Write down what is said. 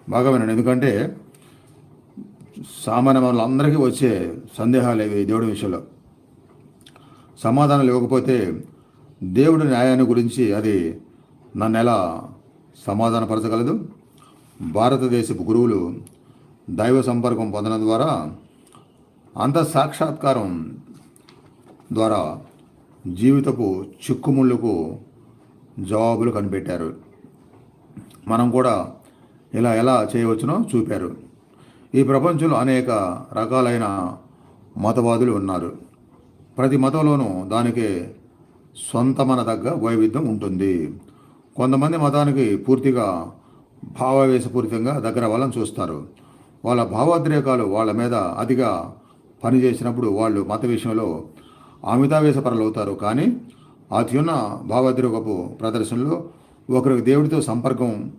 బాగా వినండి. ఎందుకంటే సామాన్య వాళ్ళందరికీ వచ్చే సందేహాలు ఇవి దేవుడి విషయంలో. సమాధానాలు ఇవ్వకపోతే దేవుడి న్యాయాన్ని గురించి అది నన్ను ఎలా సమాధానపరచగలదు? భారతదేశపు గురువులు దైవ సంపర్కం పొందడం ద్వారా, అంతఃసాక్షాత్కారం ద్వారా జీవితపు చిక్కుముళ్ళకు జవాబులు కనిపెట్టారు. మనం కూడా ఇలా ఎలా చేయవచ్చునో చూపారు. ఈ ప్రపంచంలో అనేక రకాలైన మతవాదులు ఉన్నారు. ప్రతి మతంలోనూ దానికి సొంతమనదగ్గ వైవిధ్యం ఉంటుంది. కొంతమంది మతానికి పూర్తిగా భావావేశపూరితంగా దగ్గర వాళ్ళని చూస్తారు. వాళ్ళ భావోద్రేకాలు వాళ్ళ మీద అతిగా పనిచేసినప్పుడు వాళ్ళు మత విషయంలో అమితావేశపరులు అవుతారు. కానీ అత్యున్న భావోద్రేకపు ప్రదర్శనలో ఒకరికి దేవుడితో సంపర్కం